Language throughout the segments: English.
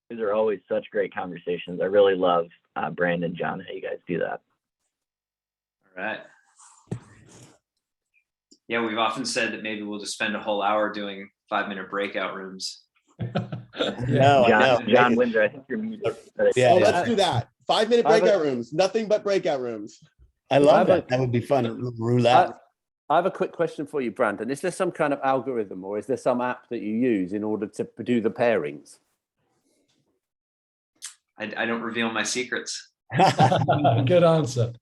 These are always such great conversations. I really love Brandon, John, how you guys do that. All right. Yeah, we've often said that maybe we'll just spend a whole hour doing 5-minute breakout rooms. John Windsor, I think you're muted. Yeah, let's do that. 5-minute breakout rooms, nothing but breakout rooms. I love that. That would be fun. Roulette. I have a quick question for you, Brandon. Is there some kind of algorithm or is there some app that you use in order to do the pairings? I don't reveal my secrets. Good answer.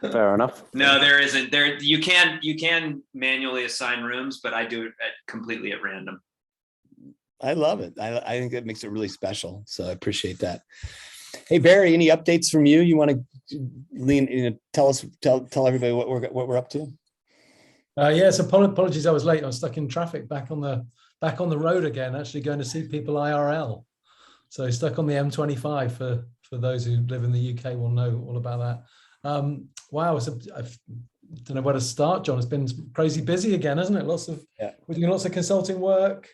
Fair enough. No, there isn't. You can manually assign rooms, but I do it completely at random. I love it. I think that makes it really special. So I appreciate that. Hey Barry, any updates from you? You want to tell everybody what we're up to? Yes, apologies. I was late. I was stuck in traffic back on the road again. Actually going to see people IRL. So stuck on the M25 for those who live in the UK will know all about that. Wow, I don't know where to start, John. It's been crazy busy again, hasn't it? We're doing lots of consulting work,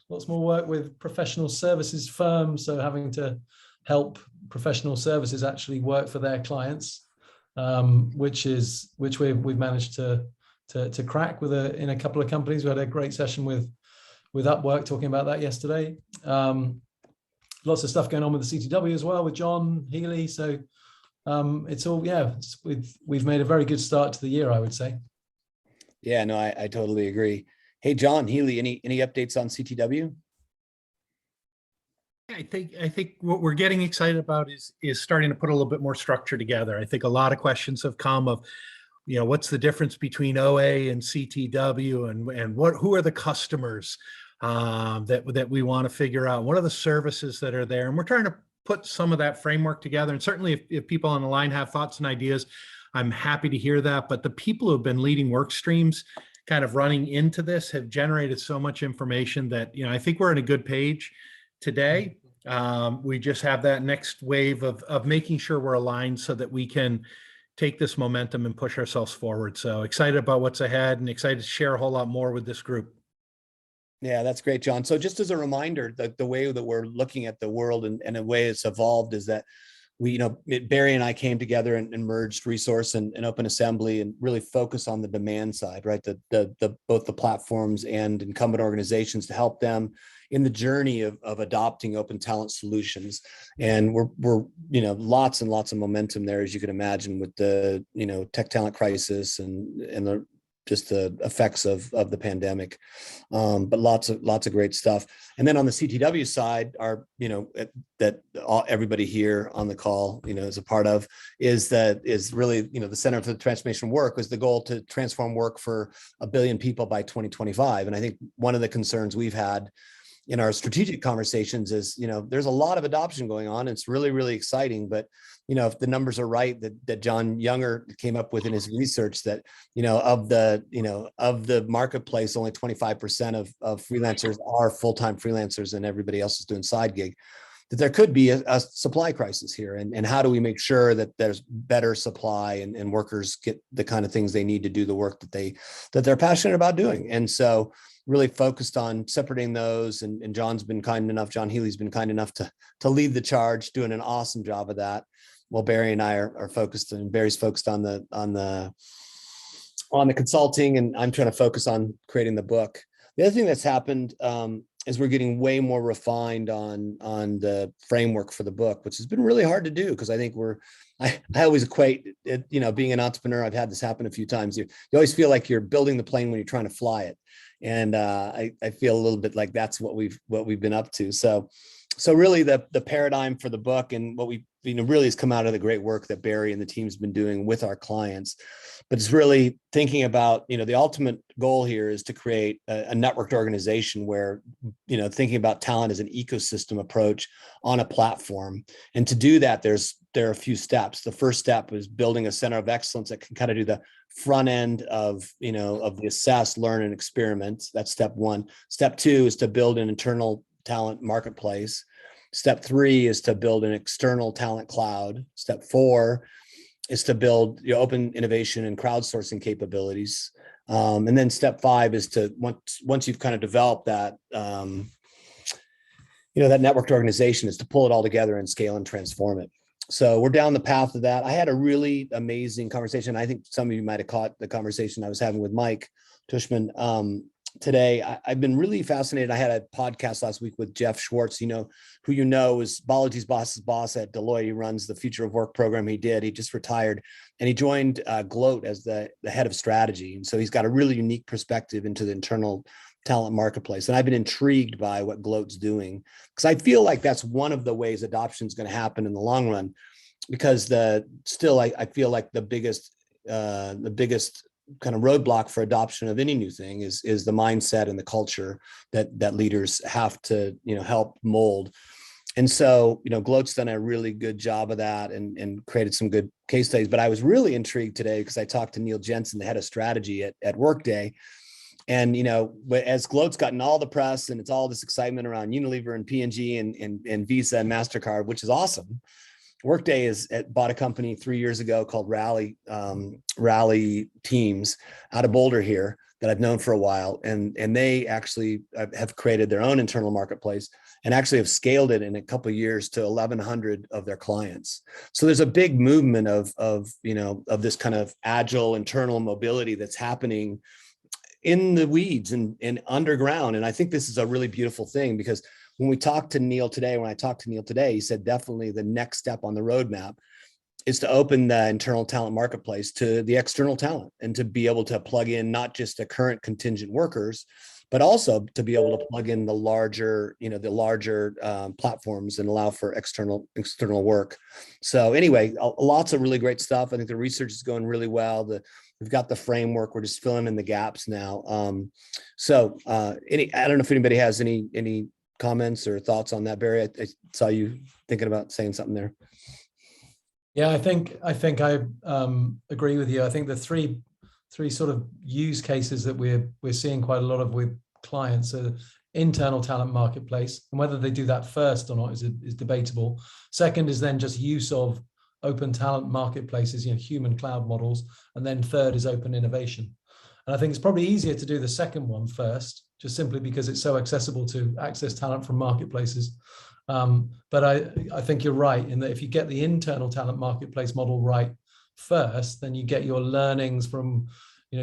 lots more work with professional services firms. So having to help professional services actually work for their clients, which we've managed to crack in a couple of companies. We had a great session with Upwork talking about that yesterday. Lots of stuff going on with the CTW as well with John Healy. So it's all, we've made a very good start to the year, I would say. Yeah, no, I totally agree. Hey, John Healy, any updates on CTW? I think what we're getting excited about is starting to put a little bit more structure together. I think a lot of questions have come of, what's the difference between OA and CTW, and who are the customers that we want to figure out? What are the services that are there? And we're trying to put some of that framework together. And certainly if people on the line have thoughts and ideas, I'm happy to hear that. But the people who have been leading work streams kind of running into this have generated so much information that, I think we're in a good page today. We just have that next wave of making sure we're aligned so that we can take this momentum and push ourselves forward. So excited about what's ahead and excited to share a whole lot more with this group. Yeah, that's great, John. So just as a reminder, the way that we're looking at the world and the way it's evolved is that Barry and I came together and merged Resource and Open Assembly and really focus on the demand side, right? Both the platforms and incumbent organizations to help them in the journey of adopting open talent solutions. And we're lots and lots of momentum there, as you can imagine, with the tech talent crisis and just the effects of the pandemic, but lots of great stuff. And then on the CTW side, everybody here on the call, is a part of, is really, the Center for the Transformation Work was the goal to transform work for 1 billion people by 2025. And I think one of the concerns we've had in our strategic conversations is, there's a lot of adoption going on. It's really, really exciting, but if the numbers are right that John Younger came up with in his research, that of the marketplace, only 25% of freelancers are full-time freelancers, and everybody else is doing side gig, that there could be a supply crisis here. And how do we make sure that there's better supply and workers get the kind of things they need to do the work that they're passionate about doing? And so really focused on separating those, and John Healy's been kind enough to lead the charge, doing an awesome job of that. Well, Barry and I are focused, and Barry's focused on the consulting, and I'm trying to focus on creating the book. The other thing that's happened is we're getting way more refined on the framework for the book, which has been really hard to do, because I think I always equate it, being an entrepreneur, I've had this happen a few times. You always feel like you're building the plane when you're trying to fly it. And I feel a little bit like that's what we've been up to. So really the paradigm for the book, and what we really has come out of the great work that Barry and the team's been doing with our clients. But it's really thinking about, the ultimate goal here is to create a networked organization where, thinking about talent as an ecosystem approach on a platform. And to do that, there are a few steps. The first step is building a center of excellence that can kind of do the front end of the assess, learn, and experiment. That's step one. Step two is to build an internal talent marketplace. Step three is to build an external talent cloud. Step four is to build your open innovation and crowdsourcing capabilities. And then step five is to, once you've kind of developed that, that networked organization is to pull it all together and scale and transform it. So we're down the path of that. I had a really amazing conversation. I think some of you might have caught the conversation I was having with Mike Tushman today. I've been really fascinated. I had a podcast last week with Jeff Schwartz, who is Balaji's boss's boss at Deloitte. He runs the Future of Work program. He just retired, and he joined Gloat as the head of strategy. And so he's got a really unique perspective into the internal talent marketplace. And I've been intrigued by what Gloat's doing, because I feel like that's one of the ways adoption is going to happen in the long run, because I feel like the biggest kind of roadblock for adoption of any new thing is the mindset and the culture that leaders have to, help mold. And so, Gloat's done a really good job of that and created some good case studies. But I was really intrigued today because I talked to Neil Jensen, the head of strategy at Workday. And, as Gloat's gotten all the press and it's all this excitement around Unilever and P&G and Visa and MasterCard, which is awesome. Workday bought a company 3 years ago called Rally Teams out of Boulder here that I've known for a while. And they actually have created their own internal marketplace and actually have scaled it in a couple of years to 1,100 of their clients. So there's a big movement of this kind of agile internal mobility that's happening in the weeds and underground. And I think this is a really beautiful thing, because when I talked to Neil today, he said definitely the next step on the roadmap is to open the internal talent marketplace to the external talent, and to be able to plug in not just the current contingent workers, but also to be able to plug in the larger platforms and allow for external work. So anyway, lots of really great stuff. I think the research is going really well. We've got the framework. We're just filling in the gaps now. I don't know if anybody has any comments or thoughts on that, Barry. I saw you thinking about saying something there. Yeah, I think I agree with you. I think the three sort of use cases that we're seeing quite a lot of with clients are internal talent marketplace, and whether they do that first or not is debatable. Second is then just use of open talent marketplaces, human cloud models, and then third is open innovation. And I think it's probably easier to do the second one first, just simply because it's so accessible to access talent from marketplaces. But I think you're right in that if you get the internal talent marketplace model right first, then you get your learnings from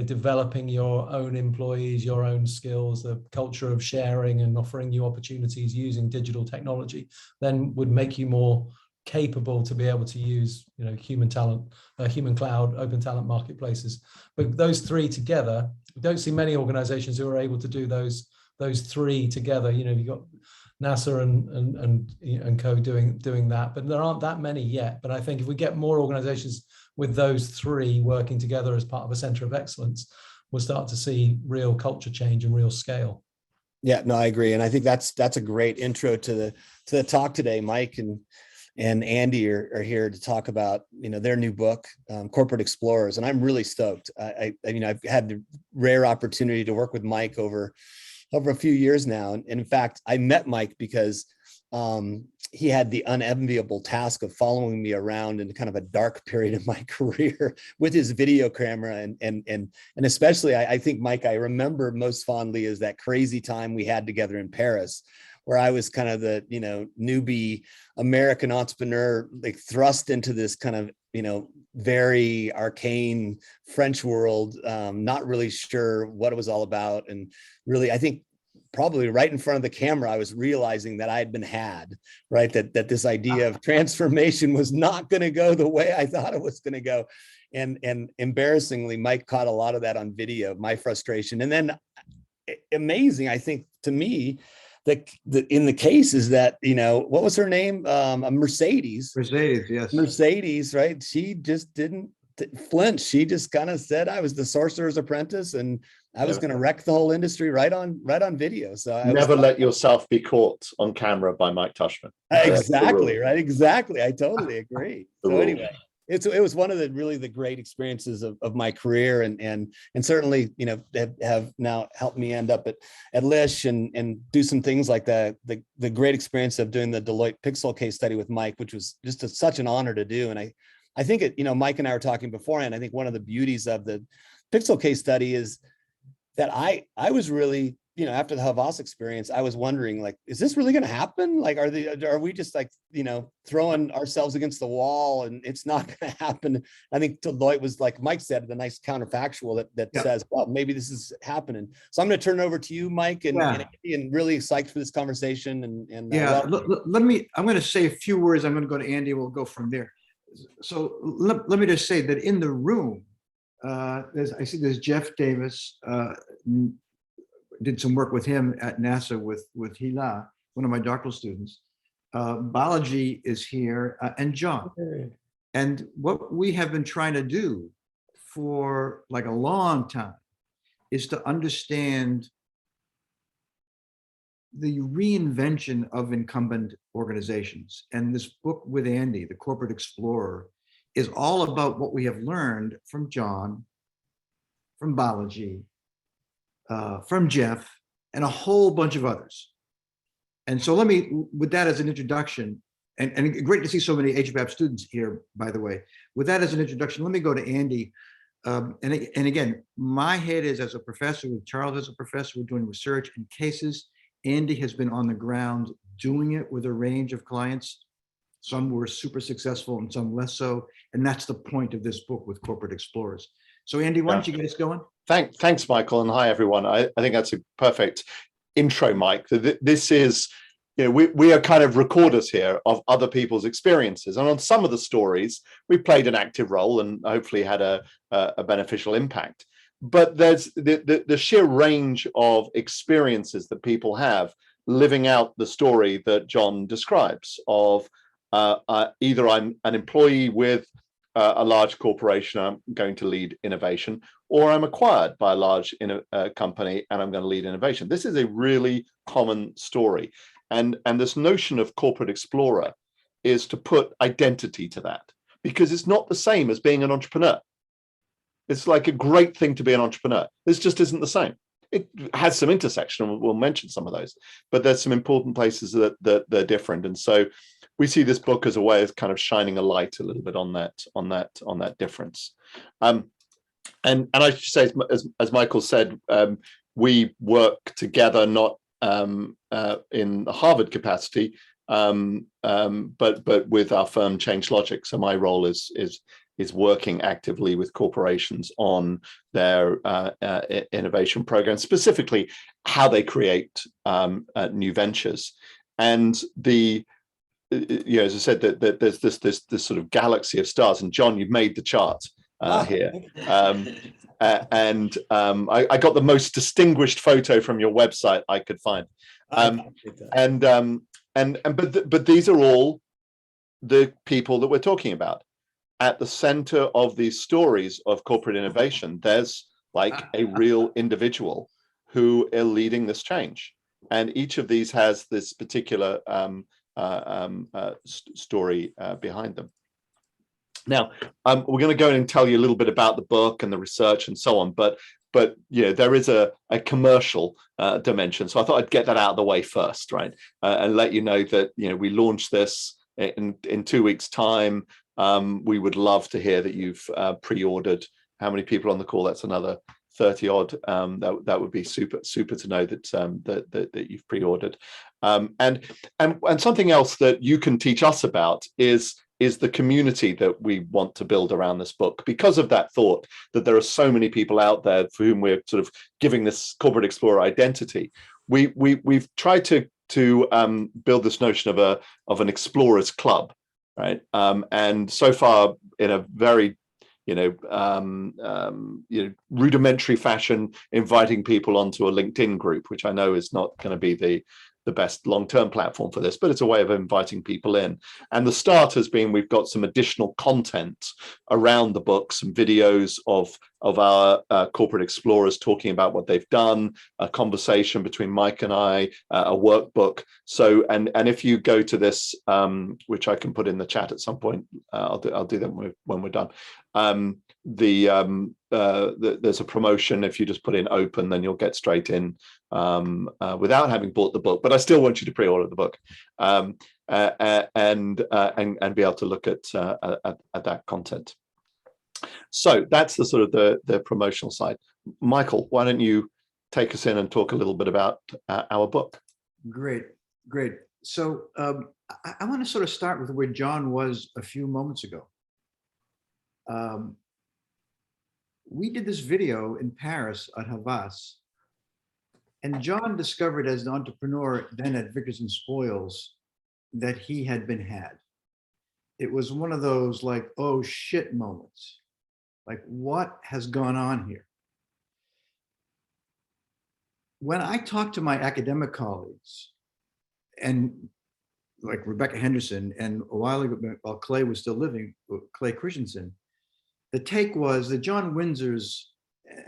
developing your own employees, your own skills, the culture of sharing and offering you opportunities using digital technology, then would make you more capable to be able to use human talent, human cloud, open talent marketplaces. But those three together, we don't see many organizations who are able to do those three together. You've got NASA and co doing that, but there aren't that many yet. But I think if we get more organizations with those three working together as part of a center of excellence, we'll start to see real culture change and real scale. Yeah, no, I agree. And I think that's a great intro to the talk today. Mike and Andy are here to talk about their new book, Corporate Explorers, and I'm really stoked. I've had the rare opportunity to work with Mike over a few years now, and in fact, I met Mike because he had the unenviable task of following me around in kind of a dark period of my career with his video camera, and especially I think, Mike, I remember most fondly is that crazy time we had together in Paris, where I was kind of the, newbie American entrepreneur, like thrust into this kind of, very arcane French world, not really sure what it was all about. And really, I think probably right in front of the camera, I was realizing that I had been had, right? That this idea of transformation was not going to go the way I thought it was going to go. And embarrassingly, Mike caught a lot of that on video, my frustration. And then amazing, I think, to me, in the case is that, what was her name? Mercedes, yes. Mercedes, right? She just didn't flinch. She just kind of said, I was the sorcerer's apprentice and I was going to wreck the whole industry right on video. So never let yourself be caught on camera by Mike Tushman. Exactly, right? Exactly. I totally agree. So anyway, it was one of the great experiences of my career, and certainly have now helped me end up at Lish and do some things like the great experience of doing the Deloitte Pixel case study with Mike, which was just such an honor to do. And I think Mike and I were talking beforehand. I think one of the beauties of the Pixel case study is that I was really you know, after the Havas experience, I was wondering, like, is this really going to happen? Like, are we just like, you know, throwing ourselves against the wall and it's not going to happen? I think Deloitte was, like Mike said, the nice counterfactual that says, well, maybe this is happening. So I'm going to turn it over to you, Mike, and really psyched for this conversation. And I'm going to say a few words. I'm going to go to Andy. We'll go from there. So let me just say that in the room, I see there's Jeff Davis, did some work with him at NASA with Hila, one of my doctoral students. Balaji is here, and John. And what we have been trying to do for like a long time is to understand the reinvention of incumbent organizations. And this book with Andy, The Corporate Explorer, is all about what we have learned from John, from Balaji, from Jeff, and a whole bunch of others. And so let me, with that as an introduction, and great to see so many HBAP students here, by the way. With that as an introduction, let me go to Andy. And again, my head is as a professor, with Charles as a professor, we're doing research and cases. Andy has been on the ground doing it with a range of clients. Some were super successful and some less so. And that's the point of this book with Corporate Explorers. So Andy, why don't you get us going? Thanks, Michael, and hi, everyone. I think that's a perfect intro, Mike. This is, you know, we are kind of recorders here of other people's experiences. And on some of the stories, we played an active role and hopefully had a beneficial impact. But there's the sheer range of experiences that people have living out the story that John describes of either I'm an employee with a large corporation, I'm going to lead innovation, or I'm acquired by a large company and I'm going to lead innovation. This is a really common story. And this notion of corporate explorer is to put identity to that, because it's not the same as being an entrepreneur. It's like a great thing to be an entrepreneur. This just isn't the same. It has some intersection, and we'll mention some of those, but there's some important places that they're different. And so we see this book as a way of kind of shining a light a little bit on that difference. And I should say, as Michael said, we work together, not in the Harvard capacity, but with our firm Change Logic. So my role is working actively with corporations on their innovation programs, specifically how they create new ventures. And you know, as I said, that there's this sort of galaxy of stars. And John, you've made the chart here. I got the most distinguished photo from your website I could find. But these are all the people that we're talking about. At the center of these stories of corporate innovation, there's like a real individual who are leading this change. And each of these has this particular story behind them. Now, we're going to go in and tell you a little bit about the book and the research and so on, but you know, there is a commercial dimension. So I thought I'd get that out of the way first, right? And let you know that, you know, we launched this in 2 weeks' time. We would love to hear that you've pre-ordered. How many people on the call? That's another 30 odd. That would be super to know that you've pre-ordered. And something else that you can teach us about is the community that we want to build around this book, because of that thought that there are so many people out there for whom we're sort of giving this corporate explorer identity. We've tried to build this notion of an explorers club, right? And so far, in a very rudimentary fashion, inviting people onto a LinkedIn group, which I know is not going to be the best long-term platform for this, but it's a way of inviting people in. And the start has been, we've got some additional content around the book, some videos of our corporate explorers talking about what they've done, a conversation between Mike and I, a workbook. So, and if you go to this, which I can put in the chat at some point, I'll do that when we're done. There's a promotion. If you just put in open, then you'll get straight in without having bought the book. But I still want you to pre-order the book and be able to look at that content. So that's the sort of the promotional side. Michael, why don't you take us in and talk a little bit about our book. Great, great. So I want to sort of start with where John was a few moments ago. We did this video in Paris at Havas, and John discovered as an entrepreneur then at Vickers and Spoils that he had been had. It was one of those like, oh shit moments. Like, what has gone on here? When I talk to my academic colleagues, and like Rebecca Henderson, and a while ago, while Clay was still living, Clay Christensen, the take was that John Windsors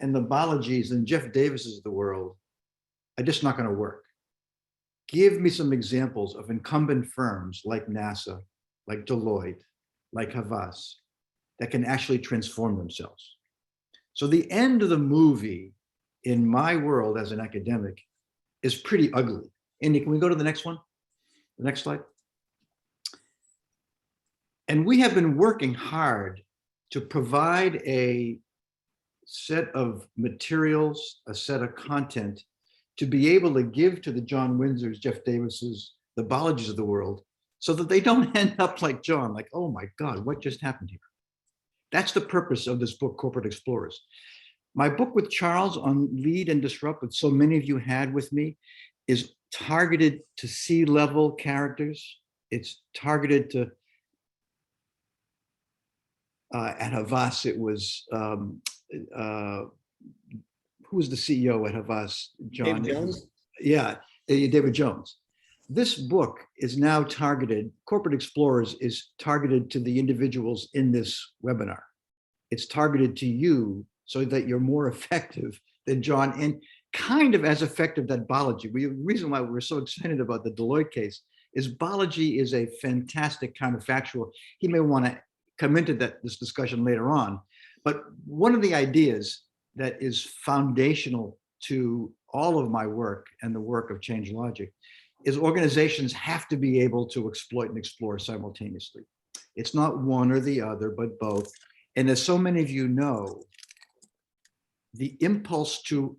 and the Balaji's and Jeff Davises of the world are just not going to work. Give me some examples of incumbent firms like NASA, like Deloitte, like Havas, that can actually transform themselves. So the end of the movie in my world as an academic is pretty ugly. Andy, can we go to the next one? The next slide. And we have been working hard to provide a set of materials, a set of content to be able to give to the John Windsors, Jeff Davises, the Balaji's of the world, so that they don't end up like John, like, oh my God, what just happened here? That's the purpose of this book, Corporate Explorers. My book with Charles on Lead and Disrupt, that so many of you had with me, is targeted to C-level characters. It's targeted to, at Havas, it was, who was the CEO at Havas? John. David Jones? Yeah, David Jones. This book is now targeted, Corporate Explorers is targeted to the individuals in this webinar. It's targeted to you so that you're more effective than John, and kind of as effective that Balaji. The reason why we're so excited about the Deloitte case is Balaji is a fantastic counterfactual. He may want to come into this discussion later on, but one of the ideas that is foundational to all of my work and the work of Change Logic is organizations have to be able to exploit and explore simultaneously. It's not one or the other, but both. And as so many of you know, the impulse to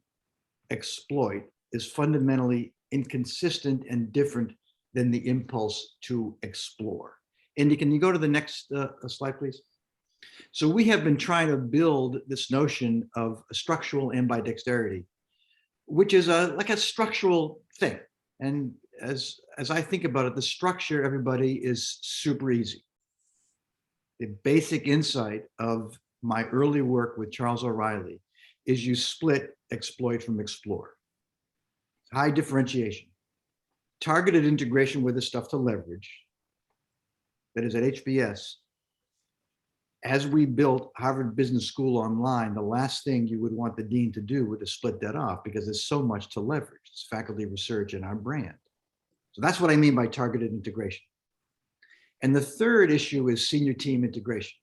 exploit is fundamentally inconsistent and different than the impulse to explore. Andy, can you go to the next slide, please? So we have been trying to build this notion of structural ambidexterity, which is like a structural thing. And as I think about it, the structure, everybody, is super easy. The basic insight of my early work with Charles O'Reilly is you split exploit from explore. High differentiation, targeted integration with the stuff to leverage. That is at HBS. As we built Harvard Business School online, the last thing you would want the dean to do would to split that off because there's so much to leverage. It's faculty research and our brand. So that's what I mean by targeted integration. And the third issue is senior team integration,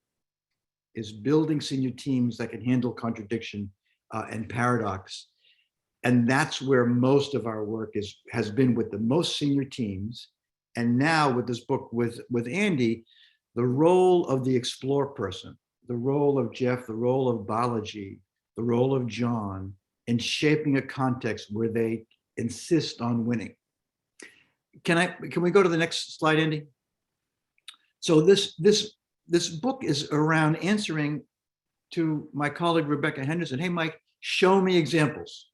is building senior teams that can handle contradiction and paradox. And that's where most of our work has been with the most senior teams. And now with this book with Andy, the role of the explore person, the role of Jeff, the role of Balaji, the role of John, in shaping a context where they insist on winning. Can we go to the next slide, Andy? So this book is around answering to my colleague Rebecca Henderson. Hey, Mike, show me examples.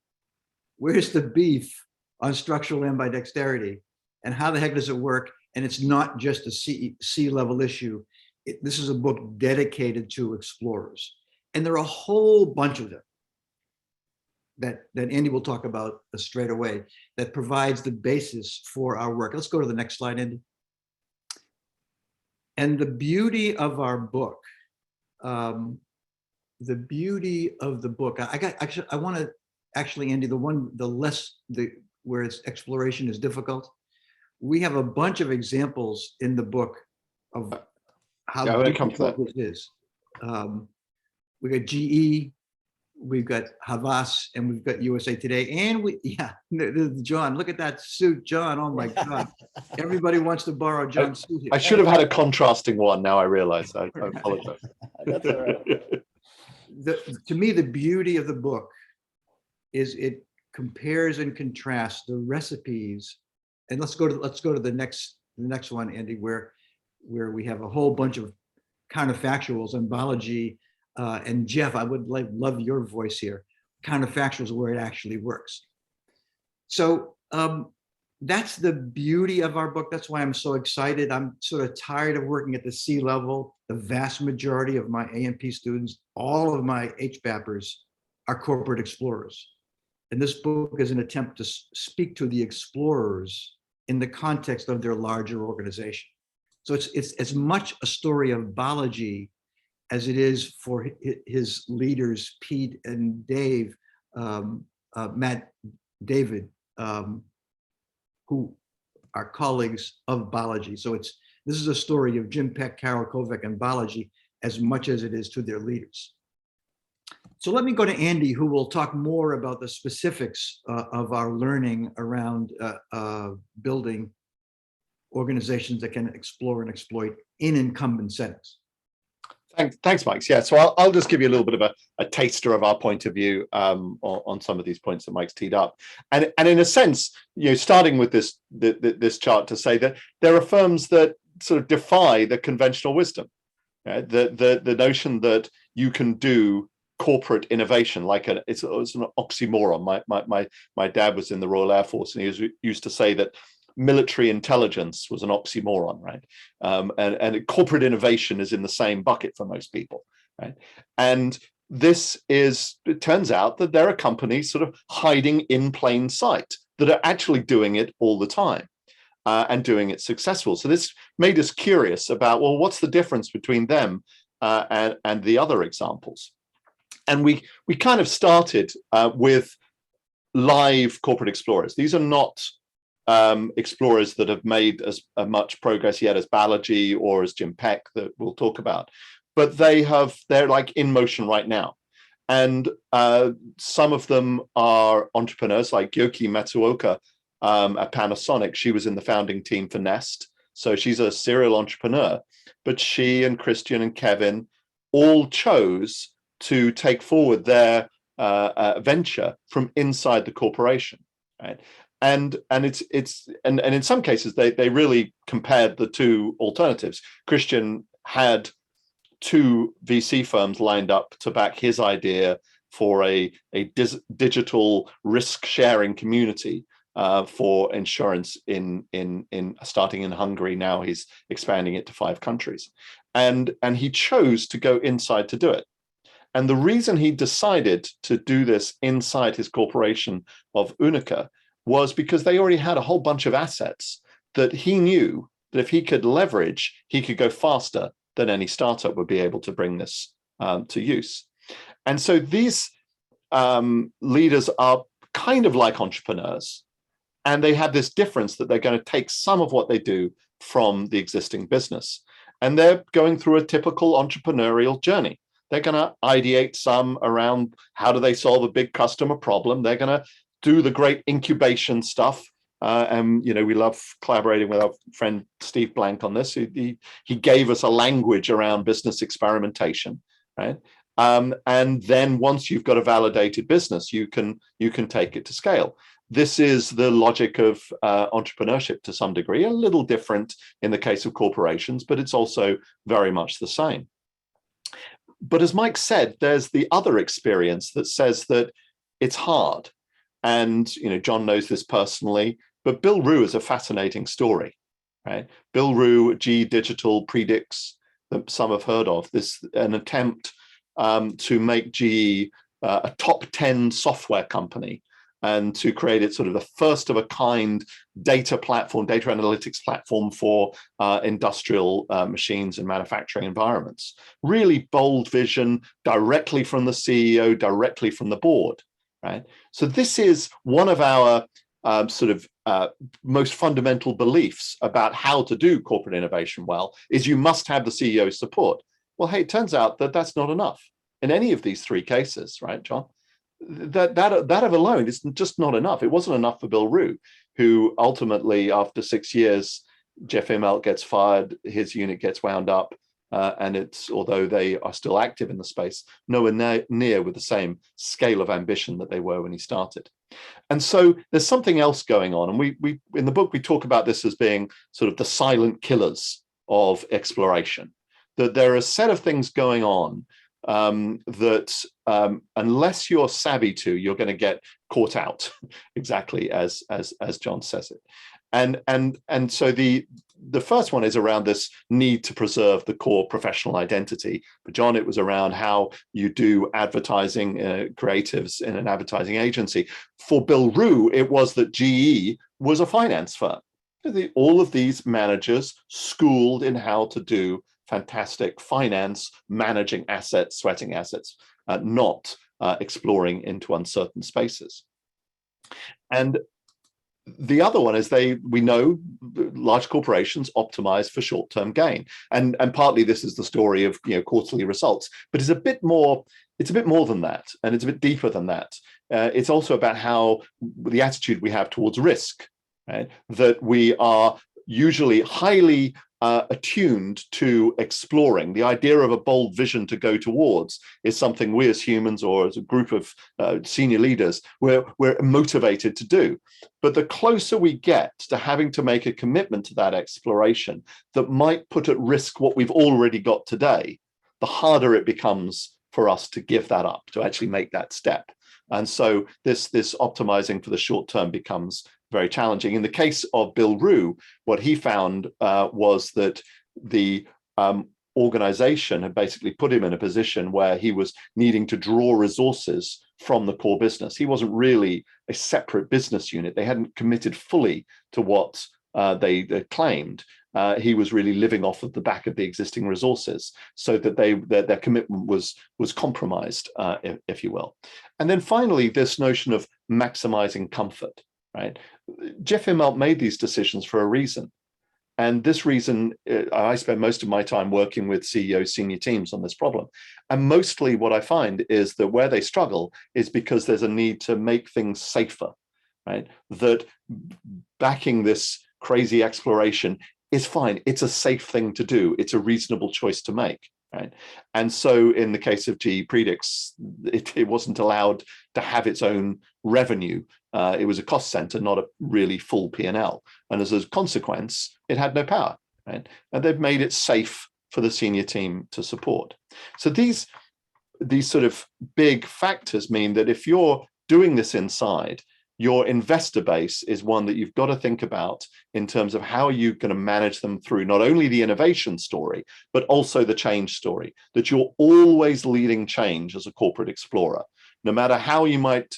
Where's the beef on structural ambidexterity, and how the heck does it work? And it's not just a C-level issue. This is a book dedicated to explorers. And there are a whole bunch of them that Andy will talk about straight away that provides the basis for our work. Let's go to the next slide, Andy. And the beauty of our book, I want to actually, Andy, where its exploration is difficult. We have a bunch of examples in the book of how difficult this is. We got GE, we've got Havas, and we've got USA Today, and John, look at that suit, John. Oh my God, everybody wants to borrow John's suit here. I should have had a contrasting one. Now I realize. I apologize. That's all right. To me, the beauty of the book is it compares and contrasts the recipes. And let's go to the next one, Andy, where we have a whole bunch of counterfactuals and biology. And Jeff, I would love your voice here. Counterfactuals where it actually works. So that's the beauty of our book. That's why I'm so excited. I'm sort of tired of working at the C level. The vast majority of my AMP students, all of my HBAPers are corporate explorers. And this book is an attempt to speak to the explorers in the context of their larger organization. So it's as much a story of biology as it is for his leaders, Pete and Dave, David, who are colleagues of biology. So this is a story of Jim Peck, Carol Kovac, and biology as much as it is to their leaders. So let me go to Andy, who will talk more about the specifics of our learning around building organizations that can explore and exploit in incumbent settings. Thanks, Mike. Yeah, so I'll just give you a little bit of a taster of our point of view on some of these points that Mike's teed up, and in a sense, starting with this chart to say that there are firms that sort of defy the conventional wisdom, right? The notion that you can do corporate innovation like it's an oxymoron. My dad was in the Royal Air Force, and he used to say that military intelligence was an oxymoron, right? And corporate innovation is in the same bucket for most people, right? And it turns out that there are companies sort of hiding in plain sight that are actually doing it all the time and doing it successful. So this made us curious about, well, what's the difference between them and the other examples? And we kind of started with live corporate explorers. These are not explorers that have made as much progress yet as Balaji or as Jim Peck that we'll talk about, but they're like in motion right now. And some of them are entrepreneurs, like Gyoki Matsuoka at Panasonic. She was in the founding team for Nest, so she's a serial entrepreneur. But she and Christian and Kevin all chose to take forward their venture from inside the corporation, right? And in some cases they really compared the two alternatives. Christian had two VC firms lined up to back his idea for a digital risk sharing community for insurance in starting in Hungary. Now he's expanding it to 5 countries, and he chose to go inside to do it. And the reason he decided to do this inside his corporation of Unica was because they already had a whole bunch of assets that he knew that if he could leverage, he could go faster than any startup would be able to bring this to use. And so these leaders are kind of like entrepreneurs, and they have this difference that they're going to take some of what they do from the existing business, and they're going through a typical entrepreneurial journey. They're going to ideate some around how do they solve a big customer problem. They're going to do the great incubation stuff. And we love collaborating with our friend Steve Blank on this. He gave us a language around business experimentation, right? And then once you've got a validated business, you can take it to scale. This is the logic of entrepreneurship to some degree, a little different in the case of corporations, but it's also very much the same. But as Mike said, there's the other experience that says that it's hard. And John knows this personally, but Bill Rue is a fascinating story, right? Bill Rue, GE Digital, Predix, that some have heard of, an attempt to make GE a top 10 software company and to create it sort of the first of a kind data platform, data analytics platform for industrial machines and manufacturing environments. Really bold vision, directly from the CEO, directly from the board. Right. So this is one of our most fundamental beliefs about how to do corporate innovation well, is you must have the CEO's support. Well, hey, it turns out that that's not enough in any of these 3 cases, right, John? That of alone is just not enough. It wasn't enough for Bill Rue, who ultimately, after 6 years, Jeff Immelt gets fired, his unit gets wound up, and it's, although they are still active in the space, nowhere near with the same scale of ambition that they were when he started. And so there's something else going on. And we in the book, we talk about this as being sort of the silent killers of exploration, that there are a set of things going on that unless you're savvy to, you're going to get caught out, exactly as John says it. And so the first one is around this need to preserve the core professional identity. For John, it was around how you do advertising, creatives in an advertising agency. For Bill Rue, it was that GE was a finance firm. All of these managers schooled in how to do fantastic finance, managing assets, sweating assets, not exploring into uncertain spaces. And the other one is we know large corporations optimize for short-term gain, and partly this is the story of quarterly results, but it's a bit more than that, and it's a bit deeper than that. It's also about how the attitude we have towards risk, right? That we are usually highly attuned to exploring. The idea of a bold vision to go towards is something we as humans, or as a group of senior leaders, we're motivated to do. But the closer we get to having to make a commitment to that exploration that might put at risk what we've already got today, the harder it becomes for us to give that up, to actually make that step. And so this optimizing for the short term becomes very challenging. In the case of Bill Rue, what he found was that the organization had basically put him in a position where he was needing to draw resources from the core business. He wasn't really a separate business unit. They hadn't committed fully to what they claimed. He was really living off of the back of the existing resources, so that their commitment was compromised, if you will. And then finally, this notion of maximizing comfort, right? Jeff Immelt made these decisions for a reason. And this reason, I spend most of my time working with CEOs, senior teams on this problem. And mostly what I find is that where they struggle is because there's a need to make things safer, right? That backing this crazy exploration is fine. It's a safe thing to do. It's a reasonable choice to make, right? And so in the case of GE Predix, it wasn't allowed to have its own revenue. It was a cost center, not a really full P&L. And as a consequence, it had no power, right? And they've made it safe for the senior team to support. So these sort of big factors mean that if you're doing this inside, your investor base is one that you've got to think about in terms of how you're going to manage them through not only the innovation story, but also the change story, that you're always leading change as a corporate explorer. No matter how you might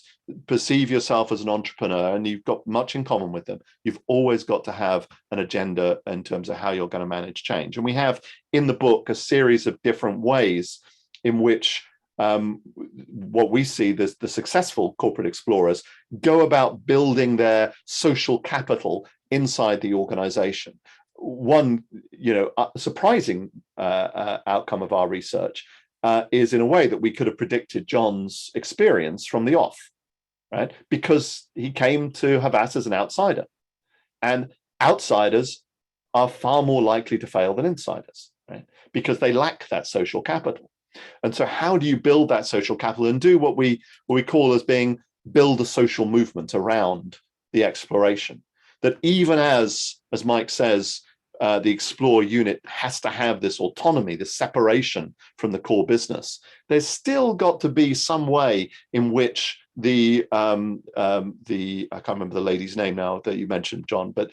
perceive yourself as an entrepreneur, and you've got much in common with them, you've always got to have an agenda in terms of how you're going to manage change. And we have in the book a series of different ways in which what we see, the successful corporate explorers go about building their social capital inside the organization. One, surprising outcome of our research is in a way that we could have predicted John's experience from the off, right? Because he came to Havas as an outsider, and outsiders are far more likely to fail than insiders, right? Because they lack that social capital. And so how do you build that social capital and do what we call as build a social movement around the exploration? That even as Mike says, the Explore unit has to have this autonomy, this separation from the core business, there's still got to be some way in which I can't remember the lady's name now that you mentioned, John, but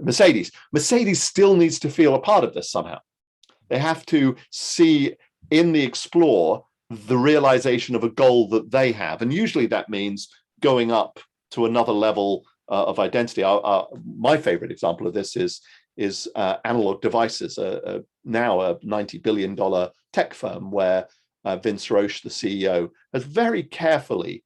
Mercedes still needs to feel a part of this somehow. They have to see in the Explore the realization of a goal that they have. And usually that means going up to another level of identity. My favorite example of this is Analog Devices, now a $90 billion tech firm where Vince Roche, the CEO, has very carefully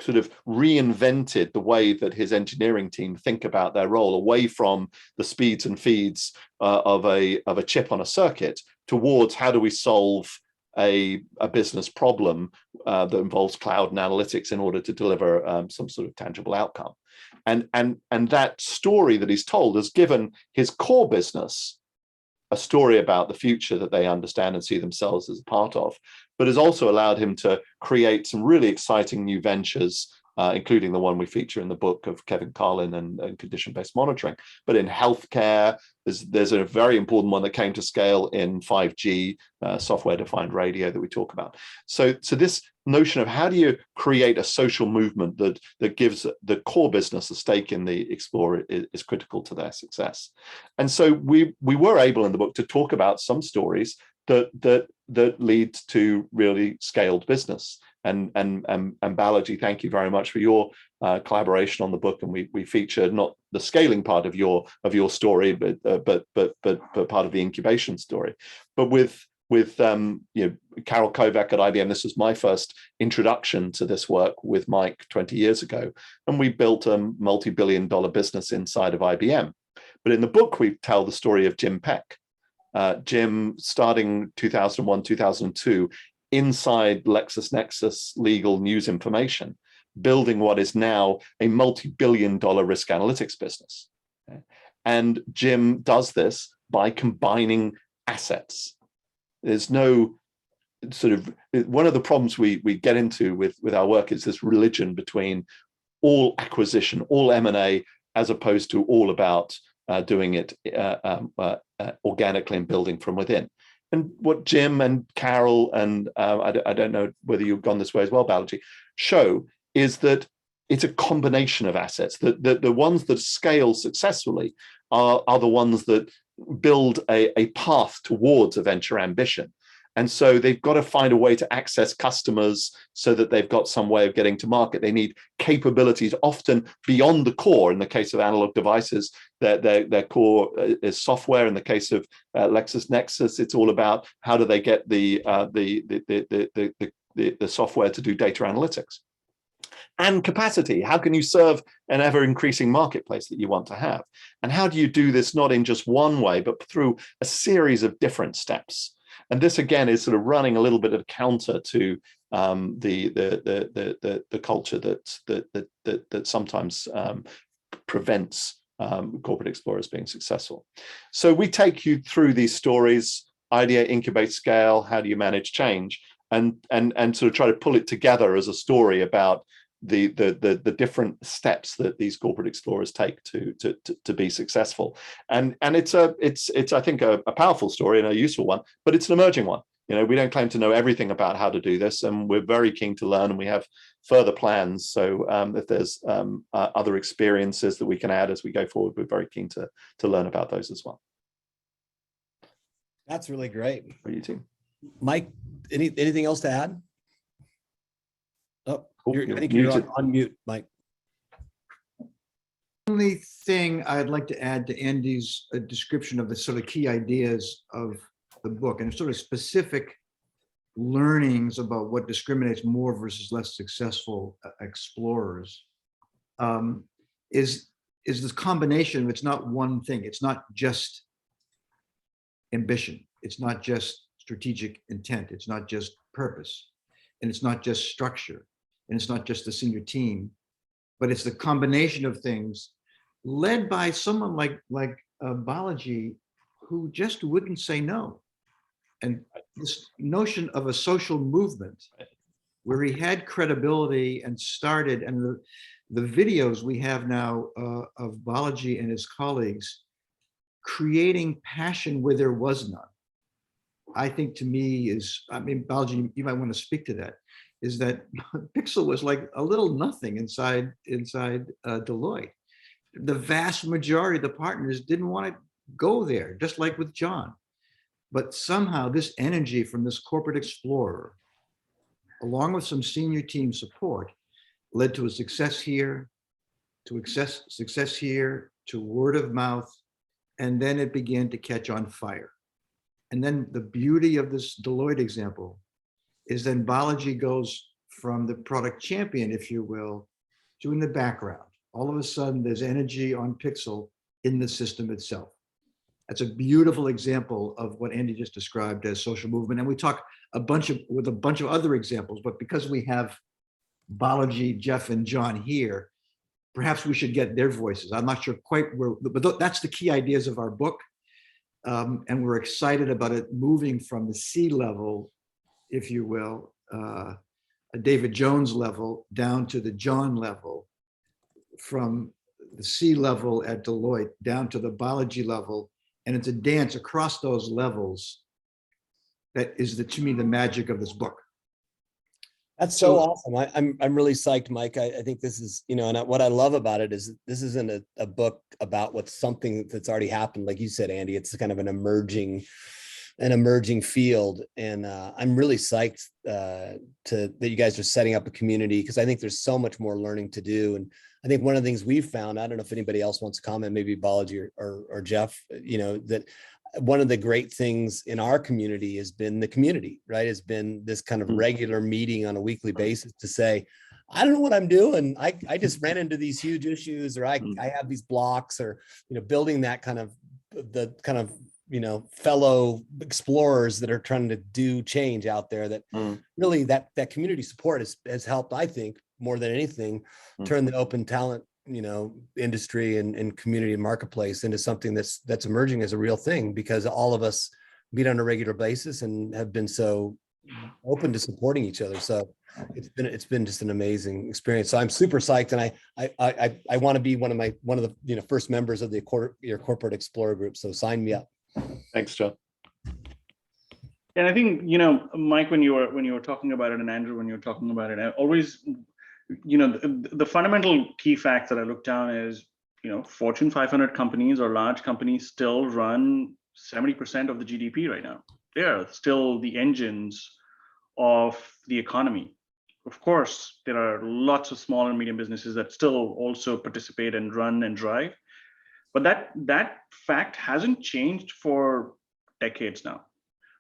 sort of reinvented the way that his engineering team think about their role, away from the speeds and feeds of a chip on a circuit towards how do we solve a business problem that involves cloud and analytics in order to deliver some sort of tangible outcome. And that story that he's told has given his core business a story about the future that they understand and see themselves as a part of, but has also allowed him to create some really exciting new ventures, including the one we feature in the book of Kevin Carlin and condition-based monitoring. But in healthcare, there's a very important one that came to scale in 5G, software-defined radio that we talk about. So this notion of how do you create a social movement that gives the core business a stake in the Explorer is critical to their success. And so we were able in the book to talk about some stories that lead to really scaled business. And Balaji, thank you very much for your collaboration on the book. And we featured not the scaling part of your story, but part of the incubation story. But with Carol Kovac at IBM, this was my first introduction to this work with Mike 20 years ago, and we built a multi-billion-dollar business inside of IBM. But in the book, we tell the story of Jim Peck. Jim, starting 2001, 2002, inside LexisNexis legal news information, building what is now a multi-billion-dollar risk analytics business. Okay? And Jim does this by combining assets. There's no sort of, one of the problems we get into with our work is this religion between all acquisition, all M&A, as opposed to all about doing it organically and building from within. And what Jim and Carol and I don't know whether you've gone this way as well, Balaji, show is that it's a combination of assets. The ones that scale successfully are the ones that build a path towards a venture ambition. And so they've got to find a way to access customers so that they've got some way of getting to market. They need capabilities often beyond the core. In the case of analog devices, their core is software. In the case of LexisNexis, it's all about how do they get the software to do data analytics. And capacity, how can you serve an ever-increasing marketplace that you want to have? And how do you do this not in just one way, but through a series of different steps? And this again is sort of running a little bit of counter to the culture that sometimes prevents corporate explorers being successful. So we take you through these stories: ideate, incubate, scale. How do you manage change? And sort of try to pull it together as a story about the different steps that these corporate explorers take to be successful. And it's I think a powerful story and a useful one, but it's an emerging one. We don't claim to know everything about how to do this, and we're very keen to learn, and we have further plans. So if there's other experiences that we can add as we go forward, we're very keen to learn about those as well. That's really great. For you too. Mike, anything else to add? Oh, I think you're on mute, Mike. Only thing I'd like to add to Andy's description of the sort of key ideas of the book and sort of specific learnings about what discriminates more versus less successful explorers is this combination. It's not one thing. It's not just ambition. It's not just strategic intent. It's not just purpose, and it's not just structure, and it's not just the senior team, but it's the combination of things led by someone like Balaji, who just wouldn't say no. And this notion of a social movement where he had credibility and started, and the videos we have now of Balaji and his colleagues creating passion where there was none, I think to me is, I mean, Balaji, you might want to speak to that, is that Pixel was like a little nothing inside Deloitte. The vast majority of the partners didn't want to go there, just like with John. But somehow this energy from this corporate explorer, along with some senior team support, led to a success here, to success here, to word of mouth, and then it began to catch on fire. And then the beauty of this Deloitte example is then Balaji goes from the product champion, if you will, to in the background. All of a sudden, there's energy on Pixel in the system itself. That's a beautiful example of what Andy just described as social movement. And we talk with a bunch of other examples, but because we have Balaji, Jeff, and John here, perhaps we should get their voices. I'm not sure quite where, but that's the key ideas of our book. And we're excited about it moving from the C level, if you will, a David Jones level down to the John level, from the C level at Deloitte down to the biology level. And it's a dance across those levels that is, to me, the magic of this book. That's so awesome. I'm really psyched, Mike. I think this is, you know, and what I love about it is this isn't a book about what's something that's already happened. Like you said, Andy, it's kind of an emerging field. And I'm really psyched that you guys are setting up a community, because I think there's so much more learning to do. And I think one of the things we've found, I don't know if anybody else wants to comment, maybe Balaji or Jeff, you know, that one of the great things in our community has been the community, right? Has been this kind of regular meeting on a weekly basis to say, I don't know what I'm doing. I just ran into these huge issues, or I have these blocks, or, you know, building that kind of you know, fellow explorers that are trying to do change out there, that really that community support has helped, I think, more than anything, turn the open talent, you know, industry and community and marketplace into something that's emerging as a real thing, because all of us meet on a regular basis and have been so open to supporting each other. So it's been just an amazing experience. So I'm super psyched, and I want to be one of the, you know, first members of your corporate explorer group. So sign me up. Thanks, John. And I think, you know, Mike, when you were talking about it, and Andrew, when you were talking about it, I always, you know, the fundamental key fact that I look down is, you know, Fortune 500 companies or large companies still run 70% of the GDP right now. They are still the engines of the economy. Of course, there are lots of small and medium businesses that still also participate and run and drive. But that fact hasn't changed for decades now,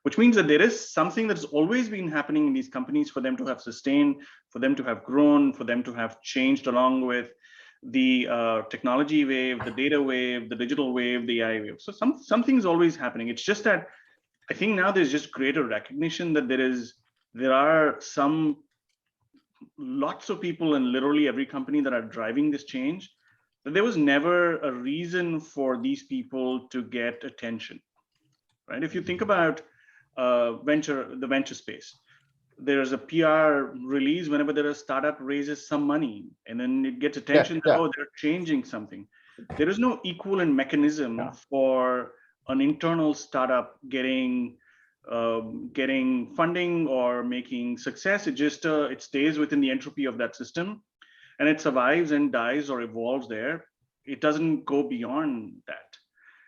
which means that there is something that's always been happening in these companies for them to have sustained, for them to have grown, for them to have changed along with the technology wave, the data wave, the digital wave, the AI wave. So something's always happening. It's just that I think now there's just greater recognition that there are lots of people in literally every company that are driving this change. But there was never a reason for these people to get attention, right? If you think about the venture space, there's a PR release whenever a startup raises some money, and then it gets attention. Yeah. Oh, they're changing something. There is no equivalent mechanism for an internal startup getting funding or making success. It just it stays within the entropy of that system, and it survives and dies or evolves there. It doesn't go beyond that.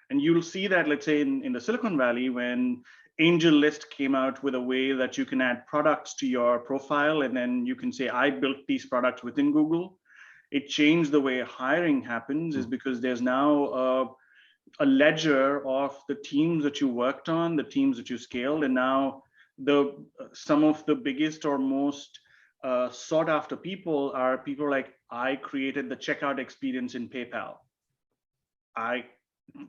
And you'll see that, let's say, in the Silicon Valley, when AngelList came out with a way that you can add products to your profile, and then you can say, I built these products within Google. It changed the way hiring happens, is because there's now a ledger of the teams that you worked on, the teams that you scaled, and now some of the biggest or most sought after people are people like, I created the checkout experience in PayPal.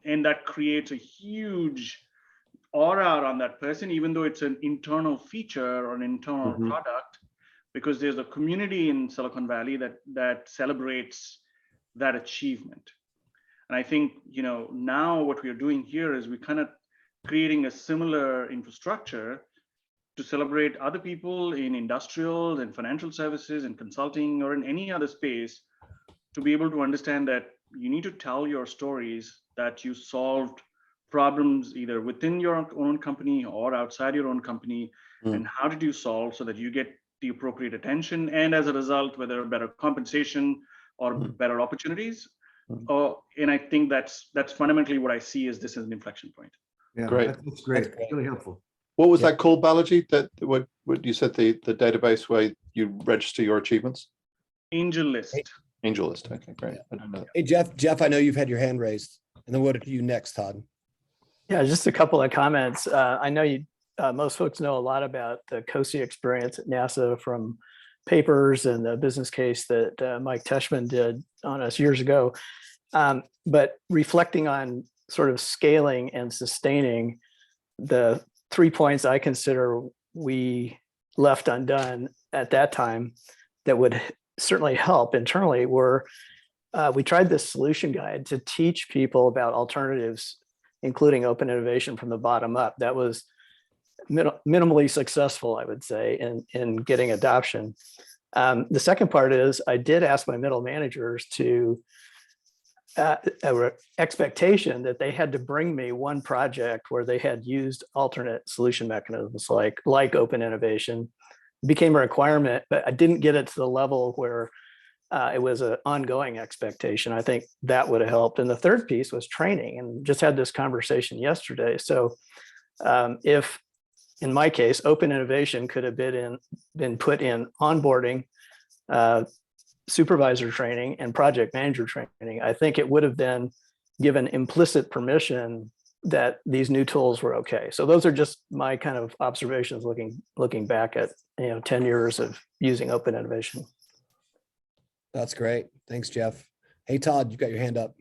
And that creates a huge aura on that person, even though it's an internal feature or an internal product, because there's a community in Silicon Valley that celebrates that achievement. And I think, you know, now what we are doing here is we're kind of creating a similar infrastructure to celebrate other people in industrial and financial services and consulting or in any other space, to be able to understand that you need to tell your stories that you solved problems either within your own company or outside your own company, and how did you solve so that you get the appropriate attention, and as a result, whether better compensation or better opportunities. And I think that's fundamentally what I see as this as an inflection point. Yeah, Great. That's great. Really helpful. What was that called, Balaji? That what you said, the database where you register your achievements? AngelList. AngelList. Okay, great. Yeah. I don't know. Hey, Jeff, I know you've had your hand raised. And then what are you next, Todd? Yeah, just a couple of comments. I know most folks know a lot about the COSI experience at NASA from papers and the business case that Mike Tushman did on us years ago. But reflecting on sort of scaling and sustaining, the 3 points I consider we left undone at that time that would certainly help internally were, we tried this solution guide to teach people about alternatives including open innovation from the bottom up. That was minimally successful, I would say, in getting adoption. The second part is I did ask my middle managers to expectation that they had to bring me one project where they had used alternate solution mechanisms like open innovation. It became a requirement, but I didn't get it to the level where it was an ongoing expectation. I think that would have helped. And the third piece was training, and just had this conversation yesterday. So if, in my case, open innovation could have been put in onboarding, supervisor training, and project manager training, I think it would have been given implicit permission that these new tools were okay. So those are just my kind of observations looking back at 10 years of using open innovation. That's great. Thanks, Jeff. Hey, Todd, you got your hand up.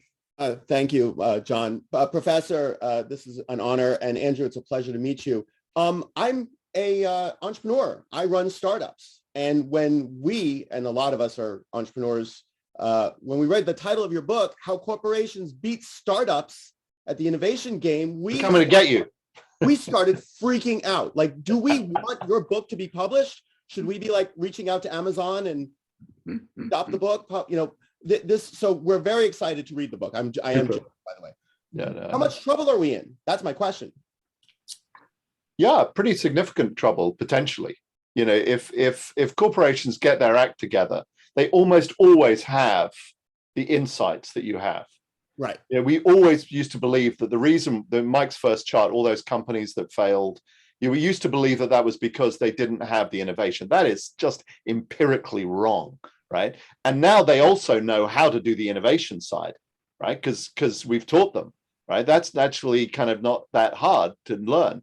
Thank you, John. Professor, this is an honor. And Andrew, it's a pleasure to meet you. I'm a entrepreneur. I run startups. And when we, and a lot of us are entrepreneurs, when we read the title of your book, How Corporations Beat Startups at the Innovation Game, We're coming to get you. We started freaking out. Like, do we want your book to be published? Should we be like reaching out to Amazon and stop the book? So we're very excited to read the book. I am joking, by the way. Yeah, no, How much trouble are we in? That's my question. Yeah, pretty significant trouble potentially. If corporations get their act together, they almost always have the insights that you have. Right. We always used to believe that the reason that Mike's first chart, all those companies that failed, we used to believe that was because they didn't have the innovation. That is just empirically wrong, right? And now they also know how to do the innovation side, right? Because we've taught them, right? That's naturally kind of not that hard to learn.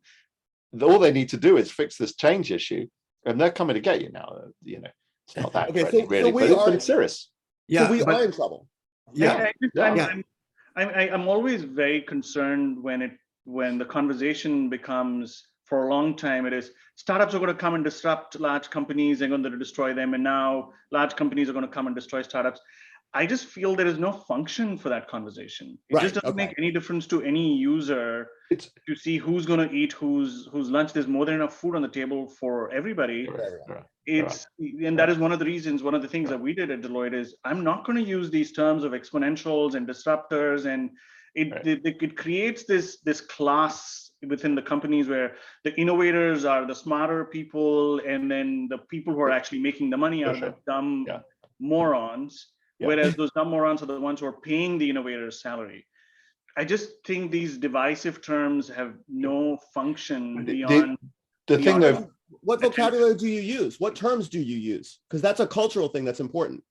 All they need to do is fix this change issue, and they're coming to get you now. It's not that threatening, really, but it's serious. Yeah, so we are in trouble. Yeah. I'm always very concerned when the conversation becomes, for a long time, it is startups are going to come and disrupt large companies, they're going to destroy them, and now large companies are going to come and destroy startups. I just feel there is no function for that conversation. It just doesn't make any difference to any user to see who's going to eat whose lunch. There's more than enough food on the table for everybody. And that is one of the reasons, one of the things that we did at Deloitte is I'm not going to use these terms of exponentials and disruptors, and it creates this class within the companies where the innovators are the smarter people, and then the people who are actually making the money are the dumb morons. Whereas those dumb morons are the ones who are paying the innovator's salary. I just think these divisive terms have no function beyond the thing that. What vocabulary do you use? What terms do you use? Because that's a cultural thing that's important.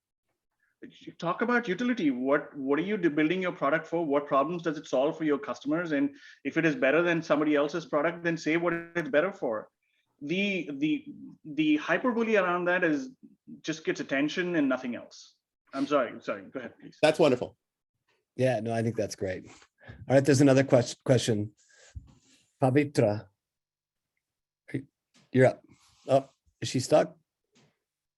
Talk about utility. What are you building your product for? What problems does it solve for your customers? And if it is better than somebody else's product, then say what it's better for. The hyperbole around that just gets attention and nothing else. I'm sorry. Go ahead, please. That's wonderful. Yeah, no, I think that's great. All right, there's another question. Pavitra, you're up. Oh, is she stuck?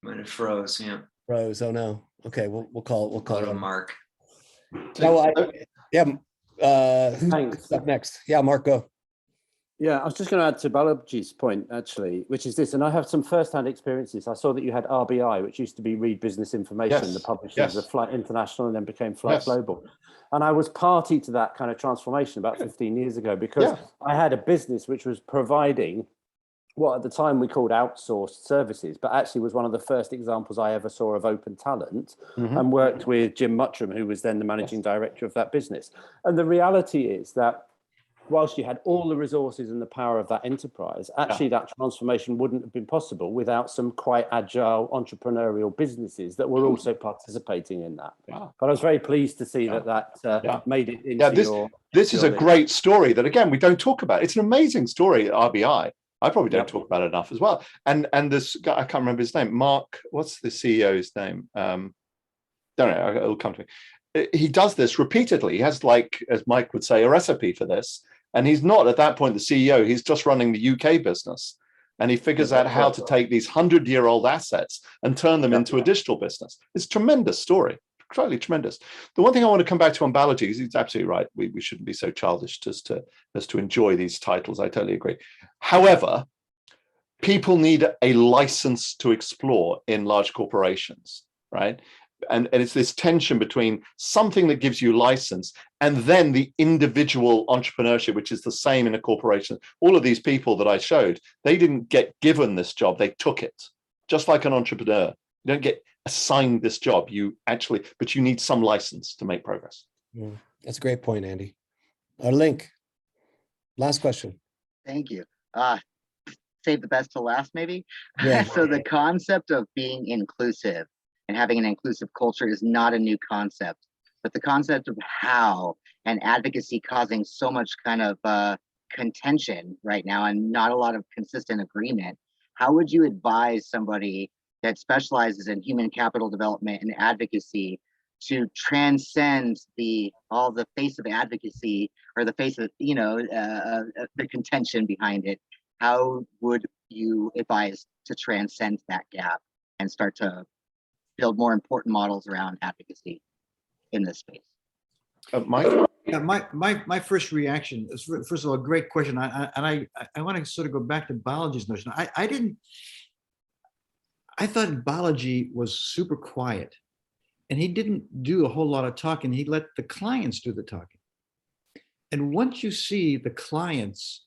Might have froze. Yeah. Froze. Oh no. Okay, we'll call her. Mark. No, who's up next? Yeah, Mark, go. Yeah, I was just going to add to Balaji's point, actually, which is this, and I have some first-hand experiences. I saw that you had RBI, which used to be Read Business Information, the publishers of Flight International, and then became Flight Global. And I was party to that kind of transformation about 15 years ago, because I had a business which was providing what at the time we called outsourced services, but actually was one of the first examples I ever saw of open talent, and worked with Jim Muttram, who was then the managing director of that business. And the reality is that whilst you had all the resources and the power of that enterprise, actually that transformation wouldn't have been possible without some quite agile entrepreneurial businesses that were also participating in that. But I was very pleased to see that made it into this is a great story that, again, we don't talk about. It's an amazing story at RBI. I probably don't talk about it enough as well. And this guy, I can't remember his name, Mark, what's the CEO's name? Don't know, it'll come to me. He does this repeatedly. He has, like, as Mike would say, a recipe for this. And he's not at that point the CEO, he's just running the UK business. And he figures out how to take these 100-year-old assets and turn them into a digital business. It's a tremendous story. totally tremendous. The one thing I want to come back to on Balaji is he's absolutely right. We shouldn't be so childish as to enjoy these titles. I totally agree. However, people need a license to explore in large corporations, right? And it's this tension between something that gives you license and then the individual entrepreneurship, which is the same in a corporation. All of these people that I showed, they didn't get given this job, they took it. Just like an entrepreneur, you don't get assigned this job, but you need some license to make progress. That's a great point, Andy. Our link, last question. Thank you. Save the best to last, maybe. Yeah. So the concept of being inclusive and having an inclusive culture is not a new concept, but the concept of how and advocacy causing so much kind of contention right now and not a lot of consistent agreement. How would you advise somebody that specializes in human capital development and advocacy to transcend all the face of advocacy or the face of the contention behind it? How would you advise to transcend that gap and start to build more important models around advocacy in this space? Mike? Yeah, my first reaction is, first of all, great question. I want to sort of go back to Balaji's notion. I thought Balaji was super quiet, and he didn't do a whole lot of talking. He let the clients do the talking. And once you see the clients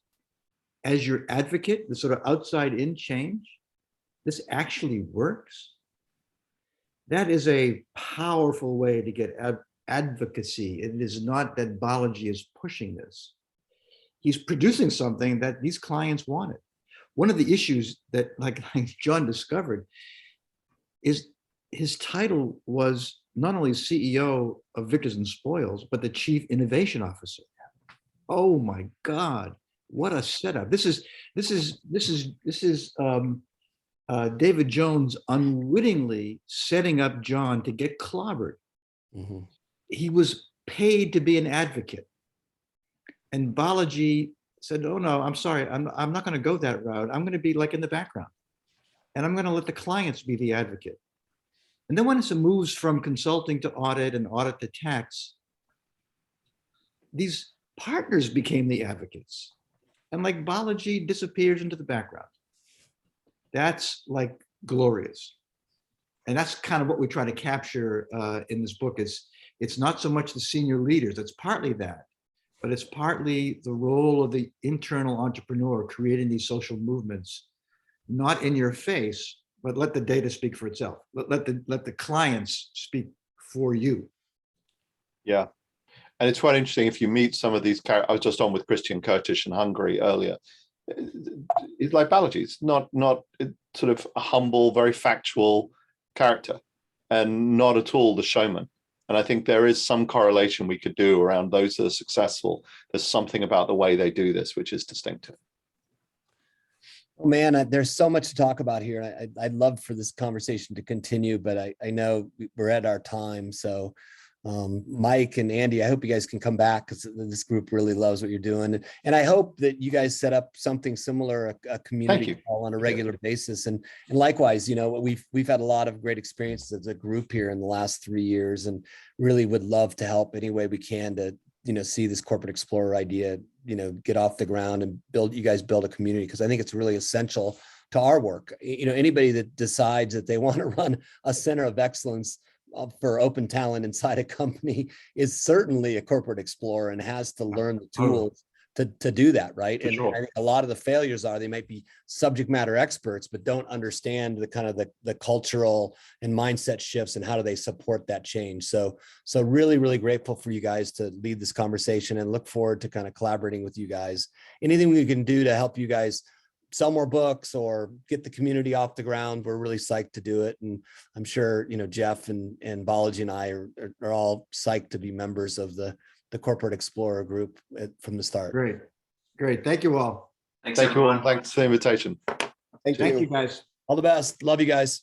as your advocate, the sort of outside in change, this actually works. That is a powerful way to get advocacy. It is not that Balaji is pushing this. He's producing something that these clients wanted. One of the issues that like John discovered is his title was not only CEO of Victors and Spoils, but the Chief Innovation Officer. Oh my God, what a setup. This is David Jones unwittingly setting up John to get clobbered. Mm-hmm. He was paid to be an advocate. And Balaji said, oh no, I'm sorry, I'm not going to go that route. I'm going to be like in the background. And I'm going to let the clients be the advocate. And then once it moves from consulting to audit and audit to tax, these partners became the advocates. And like Balaji disappears into the background. That's like glorious. And that's kind of what we try to capture in this book is it's not so much the senior leaders, it's partly that, but it's partly the role of the internal entrepreneur creating these social movements, not in your face, but let the data speak for itself. Let the clients speak for you. Yeah. And it's quite interesting if you meet some of these characters. I was just on with Christian Kurtish in Hungary earlier. It's like Balaji. It's not sort of a humble, very factual character and not at all the showman. And I think there is some correlation we could do around those that are successful. There's something about the way they do this, which is distinctive. Oh, man, there's so much to talk about here. I'd love for this conversation to continue, but I know we're at our time. So Mike and Andy, I hope you guys can come back because this group really loves what you're doing. And I hope that you guys set up something similar, a community call on a regular basis. And likewise, we've had a lot of great experiences as a group here in the last 3 years and really would love to help any way we can to, see this Corporate Explorer idea, get off the ground and you guys build a community, because I think it's really essential to our work. Anybody that decides that they want to run a center of excellence for open talent inside a company is certainly a corporate explorer and has to learn the tools to do that, right? And I think a lot of the failures are they might be subject matter experts, but don't understand the kind of the cultural and mindset shifts and how do they support that change. So really, really grateful for you guys to lead this conversation and look forward to kind of collaborating with you guys. Anything we can do to help you guys sell more books or get the community off the ground, we're really psyched to do it. And I'm sure, Jeff and Balaji and I are all psyched to be members of the Corporate Explorer group from the start. Great. Thank you all. Thank you all. Thanks for the invitation. Thank you guys. All the best. Love you guys.